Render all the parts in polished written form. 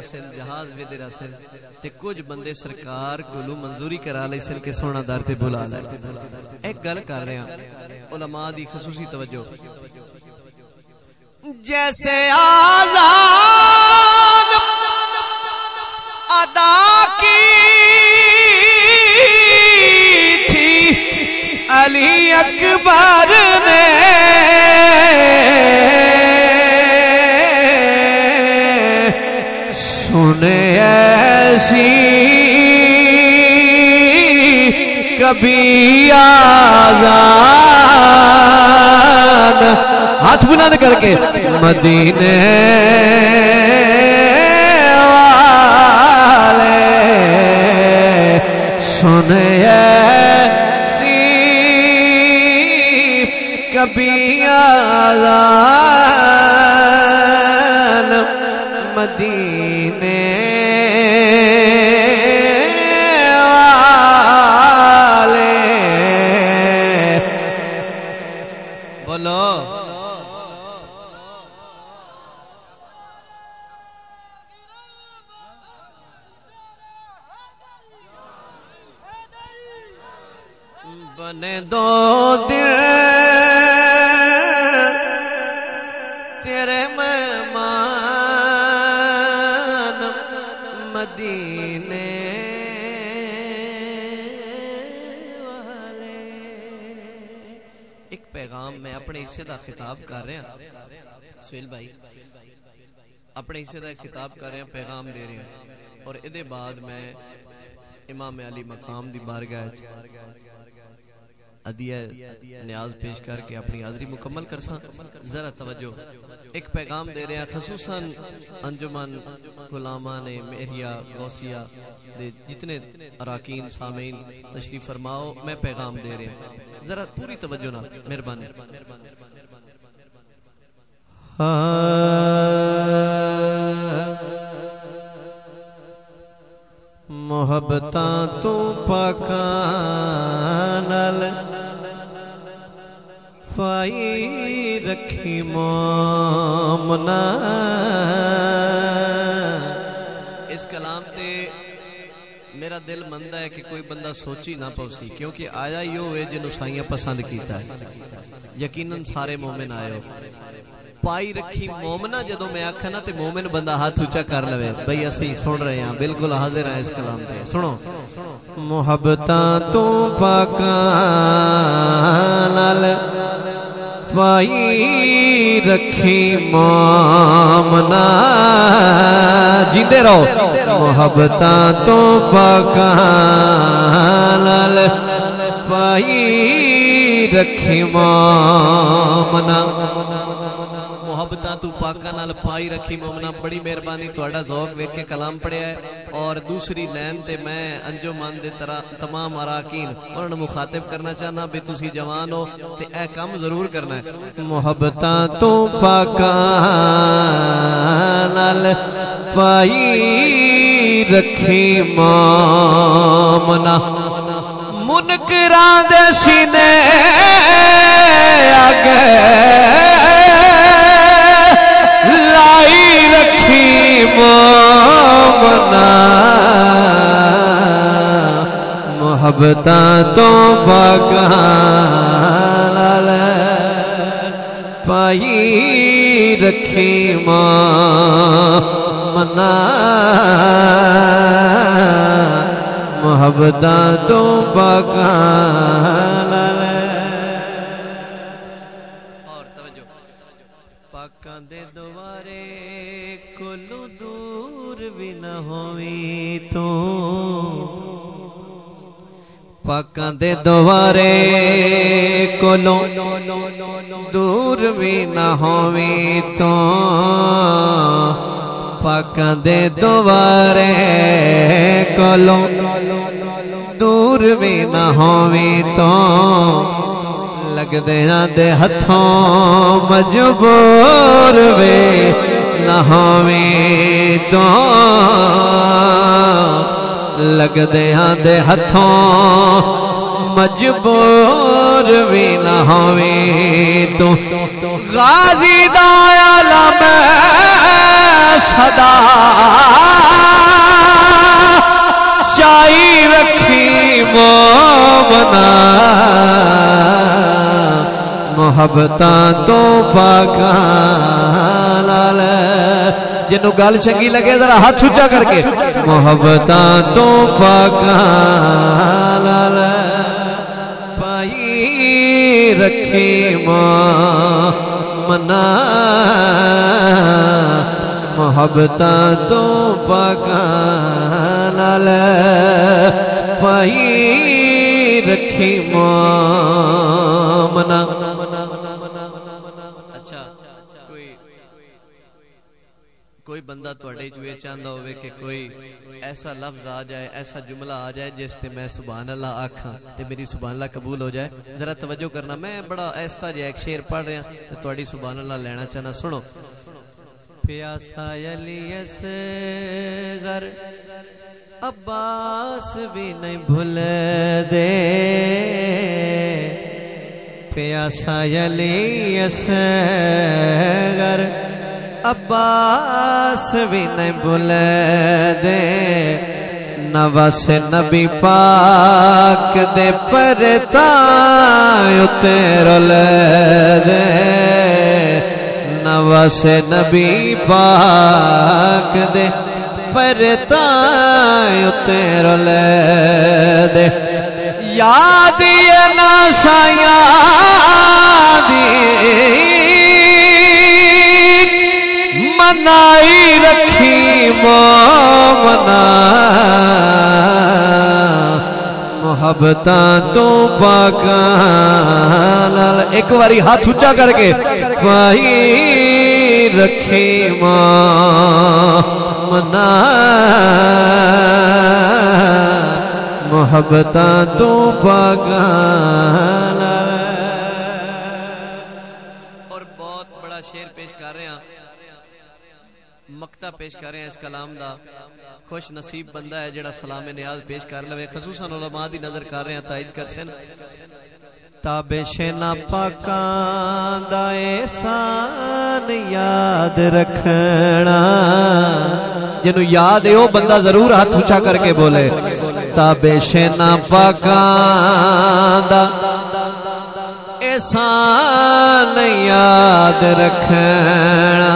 سن جہاز ویدے رہا سن تے کچھ بندے سرکار کولو منظوری کرا لے سن کے سونا دار تے بلا لے ایک گل کر رہے ہیں علماء دی خصوصی توجہ جیسے آزان ادا کی تھی علی اکبر نے سنے ایسی کبھی آزان ہاتھ بلند کر کے مدینے والے سنے ایسی کبھی آزان مدینے والے بولو بنے دو دل تیرے مہمان مدینے والے ایک پیغام میں اپنے حصے دا خطاب کر رہے ہیں سہیل بھائی اپنے حصے دا خطاب کر رہے ہیں پیغام دے رہے ہیں اور ادھے بعد میں امام علی مقام دی بارگاہ عدیہ نیاز پیش کر کے اپنی حاضری مکمل کرساں ذرا توجہ ایک پیغام دے رہے ہیں خصوصاً انجمن غلامان مہریہ غوثیہ دے جتنے اراکین سامعین تشریف فرماؤ میں پیغام دے رہے ہیں ذرا پوری توجہ نہ مہربانی محبتاں تو پاکاں نال پائی رکھی مومنا اس کلام تے میرا دل مندہ ہے کہ کوئی بندہ سوچی نہ پوسی کیونکہ آیا یو ہے جنہوں سائیاں پسند کیتا ہے یقیناً سارے مومن آئے ہو پائی رکھی مومنہ جدوں میں آکھا نا تے مومن بندہ ہاتھ اونچا کر لوے بھئی اسی سن رہے ہیں بالکل حاضر ہیں اس کلام تے سنو محبتاں تو پاکاں نال پائی رکھی مومنہ جیندے رہو محبتاں تو پاکاں نال پائی رکھی مومنہ محبتاں تو پاکاں نال پائی رکھی مومنہ بڑی مہربانی تہاڈا ذوق ویکھ کے کلام پڑھیا ہے اور دوسری لائن تے میں انجمن دے تمام اراکین انہاں نوں مخاطب کرنا چاہنا بھی تسی جوان ہو تے اے کام ضرور کرنا ہے محبتاں تو پاکاں نال پائی رکھی مومنہ منکراں دے سینے اگے لائی رکھی مومنہ محبتاں تو پاکاں نال پائی رکھی مومنہ محبتاں تو پاکاں نال اور توجہ پاکاں دے دوارے کولو دور بھی نہ ہوئی تو پاکاں دے دوارے کولو دور بھی نہ ہوئی تو پاکاں دے دوارے کولو دور بھی نہ ہوئی تو لگ دیاں دے ہتھوں مجبور بھی نہ ہوئی تو لگ دیاں دے ہتھوں مجبور بھی نہ ہوئی تو غازی دا علم صدا محبتاں تو پاکاں نال جنوں گل چنگی لگے ذرا ہاتھ اونچا کر کے محبتاں تو پاکاں نال پائی رکھی منا محبتاں تو پاکاں نال پائی رکھی منا کوئی بندہ توڑے جو یہ چاہتا ہوئے کہ کوئی ایسا لفظ آ جائے ایسا جملہ آ جائے جس تے میں سبحان اللہ آکھاں تے میری سبحان اللہ قبول ہو جائے ذرا توجہ کرنا میں بڑا ایسا جائے ایک شعر پڑھ رہا تو توڑی سبحان اللہ لینا چاہنا سنو پیاسا علی اصغر عباس بھی نہیں بھول دے پیاسا علی اصغر عباس بھی نہیں بھول دے نواس نبی پاک دے پرتاں اترل دے نواس نبی پاک دے پرتاں اترل دے یاد یہ نا سایاں دی منائی رکھی مومنا محبتاں تو پاکاں نال ایک باری ہاتھ اونچا کر کے پائی رکھی مومنا محبتاں تو پاکاں نال اور بہت بڑا شعر پیش کر رہے ہیں مقطع پیش کر رہے ہیں اس کلام دا خوش نصیب بندہ ہے جڑا سلام نیاز پیش کر لوے خصوصاً علماء دی نظر کر رہے ہیں تائید کر سن تابش نہ پاکاں دا احسان یاد رکھنا جنوں یاد ہے وہ بندہ ضرور ہاتھ اونچا کر کے بولے تابش نہ پاکاں دا احسان یاد رکھنا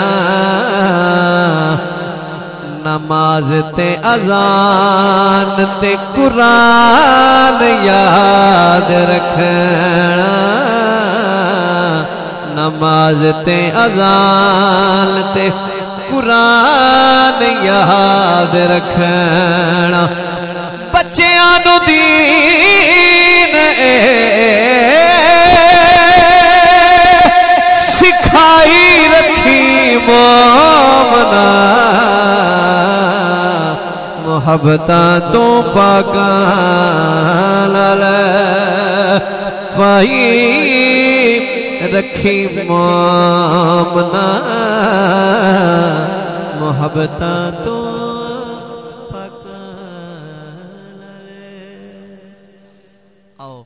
نماز تے اذان تے قرآن یاد رکھنا نماز تے اذان تے قرآن یاد رکھنا بچیاں نو دین سکھائی رکھی مومنا محبتاں تو پاکاں نال پائی رکھی مومنا محبتاں تو پاکاں نال آؤ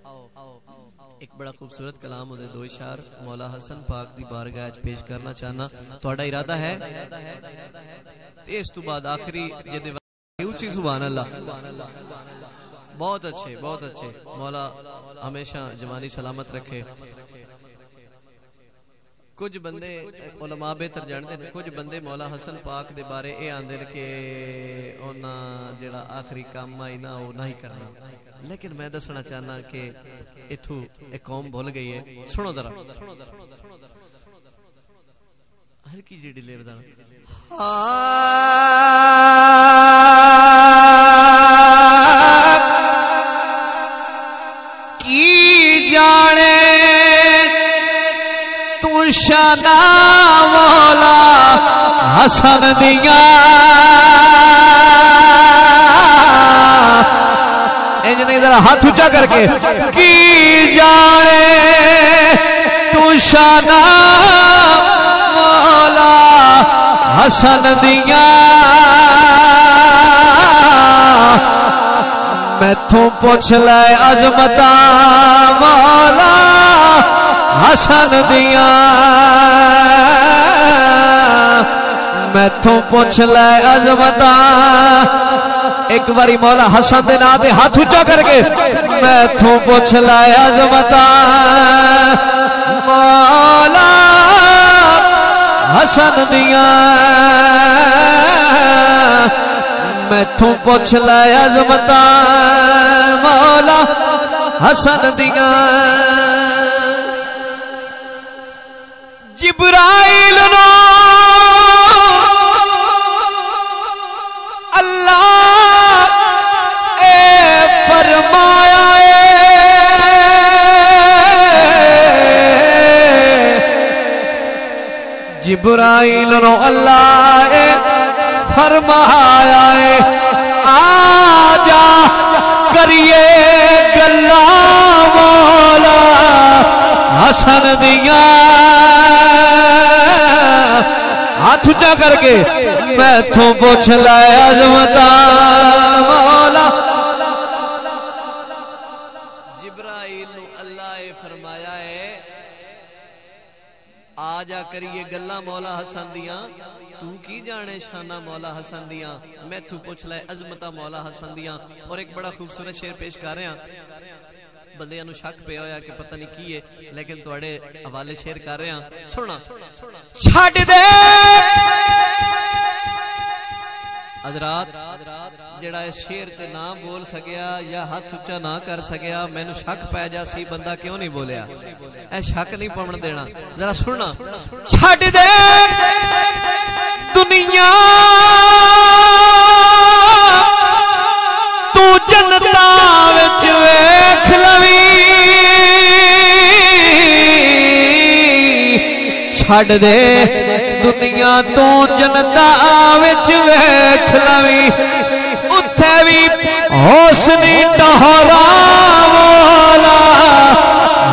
ایک بڑا خوبصورت کلام مجھے دو اشعار مولا حسن پاک دی بارگاہ وچ پیش کرنا چاہنا تہاڈا ارادہ ہے تے اس تو بعد آخری جدے اونچی سبحان اللہ بہت اچھے مولا ہمیشہ جوانی سلامت رکھے کچھ بندے علماء بہتر جانتے ہیں کچھ بندے مولا حسن پاک دے بارے اے آندے کہ اونا جڑا آخری کام آئی نا وہ نہیں کرنا لیکن میں دسنا چاہنا کہ اتھو ایک قوم بھول گئی ہے سنو ذرا ہلکی جی ڈیلے بدانا کی جانے تو شانا مولا حسن دیا انجنے ذرا ہاتھ اونچا کر کے کی جانے تو شانا مولا حسن دیا میں تو پوچھ لے عظمتاں مولا حسن دیا میں تو پوچھ لے عظمتاں ایک باری مولا حسن دے نام تے ہاتھ اونچا کر کے میں تو پوچھ لے عظمتاں مولا حسن دیاں میتھوں پوچھ لے عظمتاں مولا حسن دیاں جبرائیل نو اللہ اے فرمایا جبرائیل نو اللہ اے فرمایا اے آجا کریے گلا مولا حسن دیاں ہاتھ اونچا کر کے میتھوں پوچھ لے عظمتاں مولا جبرائیل نو اللہ اے فرمایا ہے آجا کریے گلا مولا حسن دیاں تو کی جانے شانہ مولا حسن دیاں میتھوں پوچھ لے عظمتاں مولا حسن دیاں اور ایک بڑا خوبصورت شعر پیش کر رہے ہیں بندیاں نو شک پہ ہویا کہ پتہ نہیں کی ہے لیکن توڑے حوالے شعر کر رہے ہیں سننا چھاڑ دے حضرات جڑا اس شعر تے نہ بول سکیا یا ہاتھ اونچا نہ کر سکیا میں نو شک پہ جا سی بندہ کیوں نہیں بولیا اے شک نہیں پڑن دینا ذرا سننا چھاڑ دے دنیا تو جنتاں وچ ویکھ لوی چھڑ دے دنیا تو جنتاں وچ ویکھ لوی اتھے وی حسنی ٹہرا مولا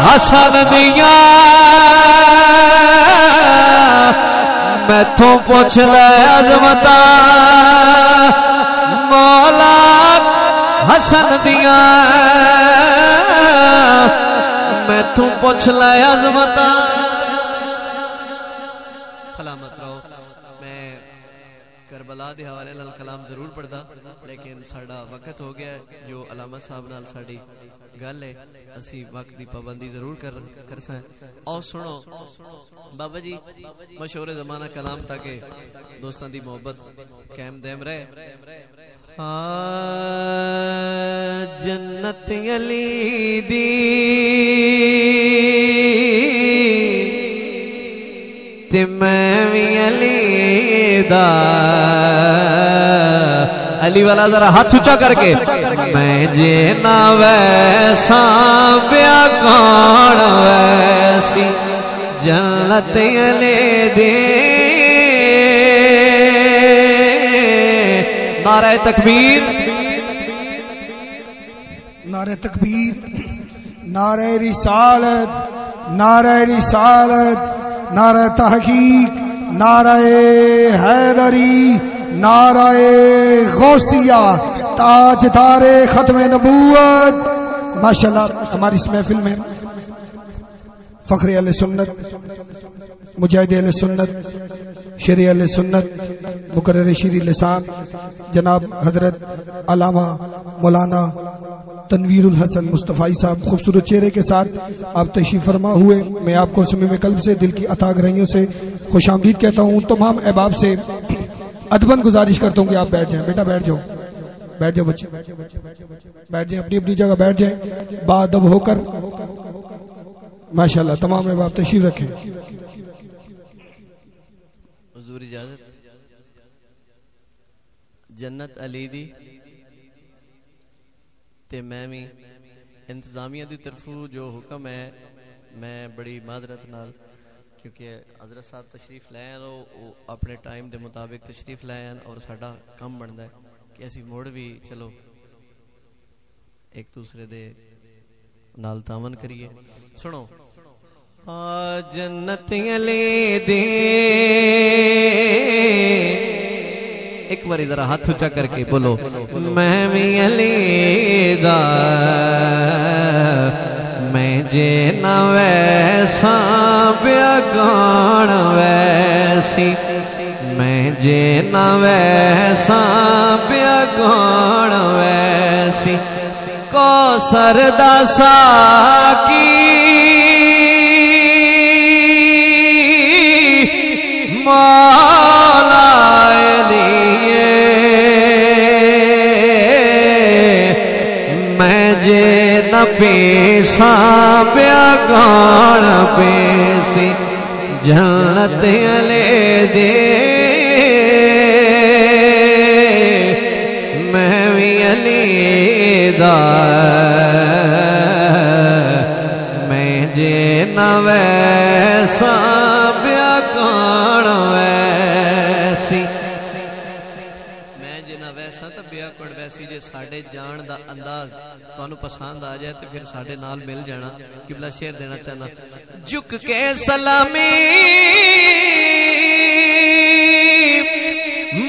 حسن دیاں میتھوں پوچھ لے عظمتاں مولا حسن دیاں میتھوں پوچھ لے عظمتاں سلامت رہو میں کربلا دے حوالے نال کلام ضرور پڑھدا لیکن ساڈا وقت ہو گیا ہے جو علامہ صاحب نال ساڈی گل ہے اسی وقت دی پابندی ضرور کرساں اور سنو بابا جی مشہور زمانہ کلام تاکہ دوستاں دی محبت قائم دائم رہے جنت علی دی تے میں بھی علی دا علی والا ذرا ہاتھ اونچا کر کے میں جے نہ ویسا پیا کون ویسی جنت علی دی نعرہ تکبیر نعرہ تکبیر نعرہ رسالت نعرہ رسالت نعرہ تحقیق نعرہ حیدری نعرہ غوثیہ تاجدار ختم نبوت ماشاءاللہ ہماری اس محفل میں فخر اہل سنت مجاہد اہل سنت شیری اہل سنت مقرر شیری لسان جناب حضرت علامہ مولانا تنویر الحسن مصطفی صاحب خوبصورت چہرے کے ساتھ آپ تشریف فرما ہوئے میں آپ کو صمیم قلب سے دل کی عطا گرہیوں سے خوش آمدید کہتا ہوں تمام احباب سے ادباً گزارش کرتا ہوں کہ آپ بیٹھ جائیں بیٹا بیٹھ جاؤ بچے بیٹھ جائیں اپنی اپنی جگہ بیٹھ جائیں باادب ہو کر ماشاءاللہ تمام احباب تشریف رکھیں حضور اجازت جنت علی دی تے میں بھی انتظامیہ دی طرفوں جو حکم ہے میں بڑی معذرت نال کیونکہ حضرت صاحب تشریف لے آئے وہ اپنے ٹائم دے مطابق تشریف لے آئے اور ساڈا کم بندا ہے کہ اسی موڑ بھی چلو ایک دوسرے دے نال تعاون کریے سنو جنت علی دی ایک بار ذرا ہاتھ اونچا کر کے بولو میں بھی علی دا میں جے نہ ویسا پیا کون ویسی میں جے نہ ویسا پیا کون ویسی کوثر دا ساقی مولا علی میں جے نہ پیساں بیا کون پیسی جنت علی دے میں بھی علی دا میں جے نہ ویسا بیا کون ویسی میں جے نہ ویسا تو بیا کون ویسی جے ساڑھے جان دا انداز تو انہوں پسند آ جائے تو پھر ساڑھے نال مل جانا قبلہ شیر دینا چاہنا جھک کے سلامی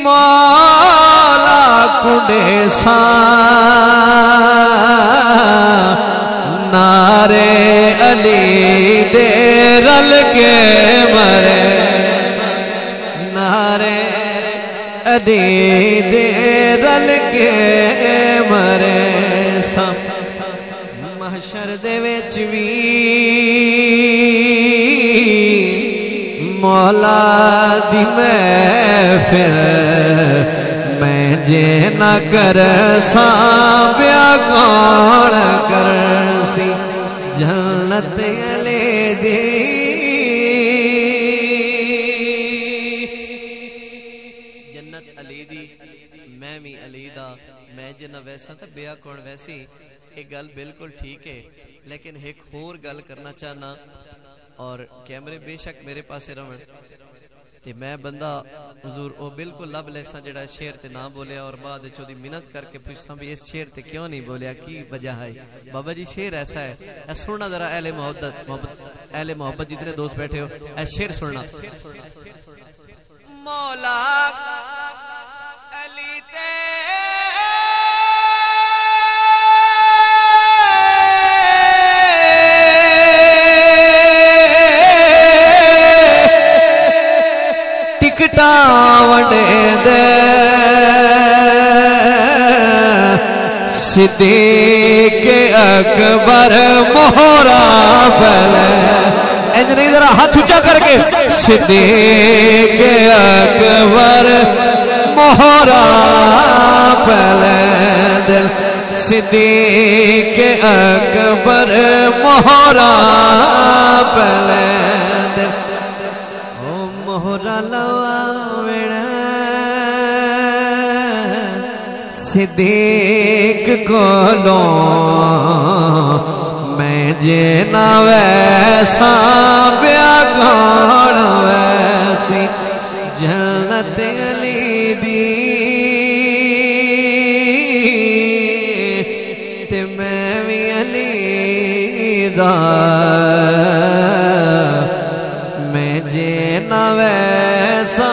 مولا کنڈے سان نعرے علی دے رل کے مرے نعرے علی دے رل کے مرے سم محشر دے وچ وی مولا دی محفل میں جے نہ کر ساں بیا کون کر سی جنت علی دی جنت علی دی میں بھی علی دا میں جے نہ ویسا تو بیا کون ویسی ایک گل بالکل ٹھیک ہے لیکن ایک اور گل کرنا چاہنا اور کیمرے بے شک میرے پاسے رہن تے میں بندہ حضور او بالکل لب لیساں جڑا شعر تے نہ بولیا اور بعد چودی منت کر کے پوچھساں بھی اس شعر تے کیوں نہیں بولیا کی وجہ ہے بابا جی شعر ایسا ہے اے سننا ذرا اہل محبت جتنے دوست بیٹھے ہو اے شعر سننا مولا علی تے وڈے دے صدیق اکبر مہرا پہلے انجنی ذرا ہاتھ اونچا کر کے صدیق اکبر مہرا پہلے دل صدیق اکبر مہرا پہلے دل مہرا لواوڑا صدیق کولوں میں جے نہ ویسا بیا کون ویسی جنت علی دی تے میں بھی علی دا میں جے نہ ویسا